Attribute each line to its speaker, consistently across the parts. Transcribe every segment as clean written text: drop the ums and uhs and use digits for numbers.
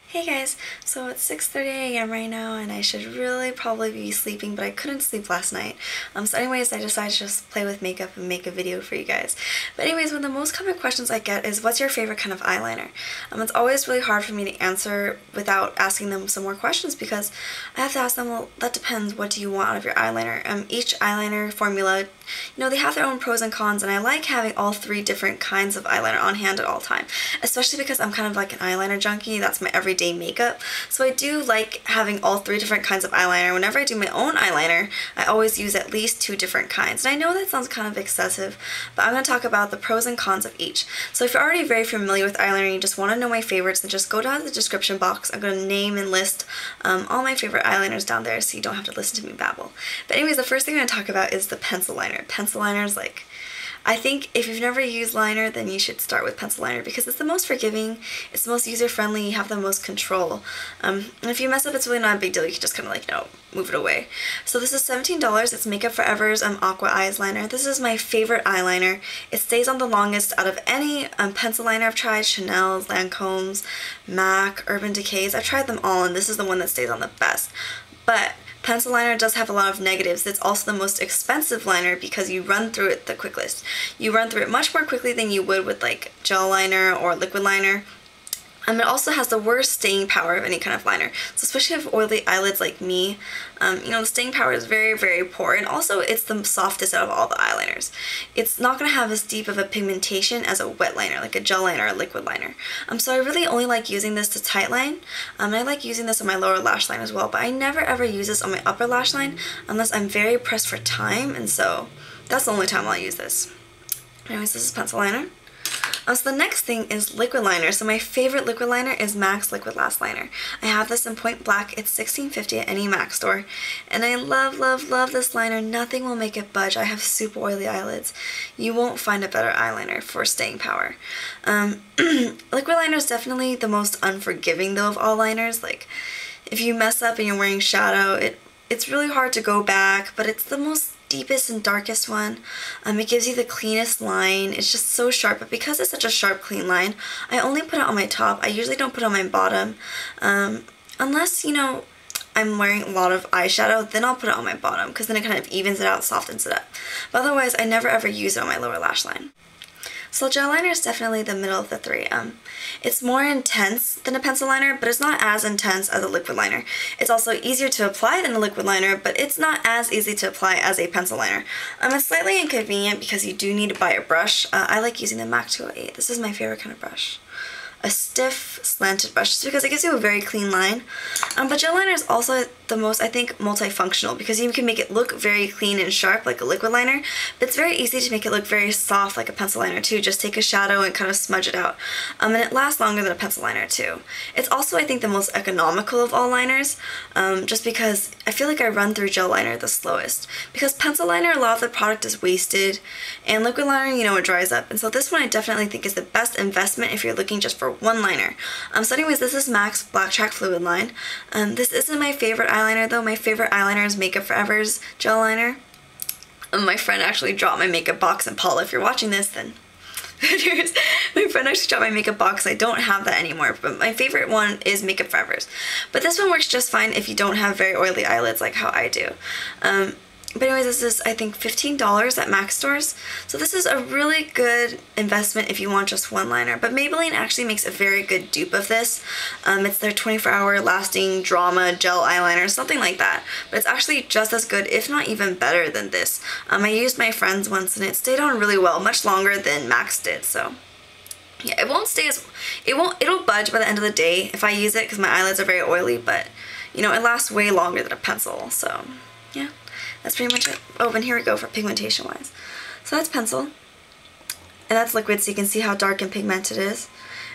Speaker 1: Hey guys, so it's 6:30 a.m. right now and I should really probably be sleeping, but I couldn't sleep last night. So anyways, I decided to just play with makeup and make a video for you guys. But anyways, one of the most common questions I get is, what's your favorite kind of eyeliner? It's always really hard for me to answer without asking them some more questions, because I have to ask them, well, that depends, what do you want out of your eyeliner? Each eyeliner formula, they have their own pros and cons, and I like having all three different kinds of eyeliner on hand at all time, especially because I'm kind of like an eyeliner junkie. That's my everyday makeup. So I do like having all three different kinds of eyeliner. Whenever I do my own eyeliner, I always use at least two different kinds. And I know that sounds kind of excessive, but I'm going to talk about the pros and cons of each. So if you're already very familiar with eyeliner and you just want to know my favorites, then just go down to the description box. I'm going to name and list all my favorite eyeliners down there so you don't have to listen to me babble. But anyways, the first thing I'm going to talk about is the pencil liner. Pencil liner is like, I think if you've never used liner, then you should start with pencil liner because it's the most forgiving, it's the most user-friendly, you have the most control. And if you mess up, it's really not a big deal. You can just kind of like, move it away. So this is $17. It's Makeup Forever's Aqua Eyes Liner. This is my favorite eyeliner. It stays on the longest out of any pencil liner I've tried. Chanel's, Lancome's, MAC, Urban Decay's. I've tried them all and this is the one that stays on the best. But pencil liner does have a lot of negatives. It's also the most expensive liner because you run through it the quickest. You run through it much more quickly than you would with like gel liner or liquid liner. It also has the worst staying power of any kind of liner. So especially if you have oily eyelids like me, the staying power is very, very poor. And also it's the softest out of all the eyeliners. It's not going to have as deep of a pigmentation as a wet liner, like a gel liner or a liquid liner. So I really only like using this to tightline. And I like using this on my lower lash line as well, but I never ever use this on my upper lash line unless I'm very pressed for time, and so that's the only time I'll use this. Anyways, this is pencil liner. So the next thing is liquid liner. So my favorite liquid liner is MAC's Liquid Lash Liner. I have this in Point Black. It's $16.50 at any MAC store. And I love, love, love this liner. Nothing will make it budge. I have super oily eyelids. You won't find a better eyeliner for staying power. Liquid liner is definitely the most unforgiving though of all liners. Like, if you mess up and you're wearing shadow, it's really hard to go back, but it's the most deepest and darkest one. It gives you the cleanest line. It's just so sharp, but because it's such a sharp, clean line, I only put it on my top. I usually don't put it on my bottom. Unless, I'm wearing a lot of eyeshadow, then I'll put it on my bottom because then it kind of evens it out, softens it up. But otherwise, I never ever use it on my lower lash line. So gel liner is definitely the middle of the three. It's more intense than a pencil liner, but it's not as intense as a liquid liner. It's also easier to apply than a liquid liner, but it's not as easy to apply as a pencil liner. It's slightly inconvenient because you do need to buy a brush. I like using the MAC 208. This is my favorite kind of brush. A stiff, slanted brush, just because it gives you a very clean line. But gel liner is also the most, I think, multifunctional because you can make it look very clean and sharp like a liquid liner, but it's very easy to make it look very soft like a pencil liner too. Just take a shadow and kind of smudge it out. And it lasts longer than a pencil liner too. It's also, I think, the most economical of all liners, just because I feel like I run through gel liner the slowest. Because pencil liner, a lot of the product is wasted, and liquid liner, it dries up. And so this one I definitely think is the best investment if you're looking just for one liner. So anyways, this is MAC's Backtrack Fluidline. This isn't my favorite eyeliner though. My favorite eyeliner is Makeup Forever's gel liner. My friend actually dropped my makeup box, and Paula, if you're watching this, then my friend actually dropped my makeup box. I don't have that anymore, but my favorite one is Makeup Forever's. But this one works just fine if you don't have very oily eyelids like how I do. But anyways, this is, I think, $15 at MAC stores. So this is a really good investment if you want just one liner. But Maybelline actually makes a very good dupe of this. It's their 24-hour lasting drama gel eyeliner, something like that. But it's actually just as good, if not even better than this. I used my friend's once and it stayed on really well, much longer than MAC's did. So yeah, it won't stay as, it'll budge by the end of the day if I use it because my eyelids are very oily, but it lasts way longer than a pencil. So yeah. That's pretty much it. Oh, and here we go for pigmentation wise. So that's pencil, and that's liquid, so you can see how dark and pigmented it is.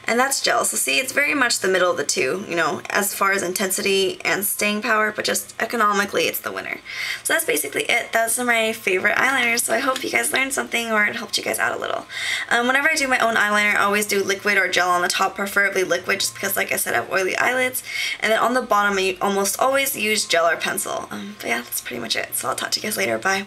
Speaker 1: And that's gel, so see, it's very much the middle of the two, as far as intensity and staying power, but just economically, it's the winner. So that's basically it. Those are my favorite eyeliners, so I hope you guys learned something or it helped you guys out a little. Whenever I do my own eyeliner, I always do liquid or gel on the top, preferably liquid, just because, like I said, I have oily eyelids. And then on the bottom, I almost always use gel or pencil. But yeah, that's pretty much it. So I'll talk to you guys later. Bye.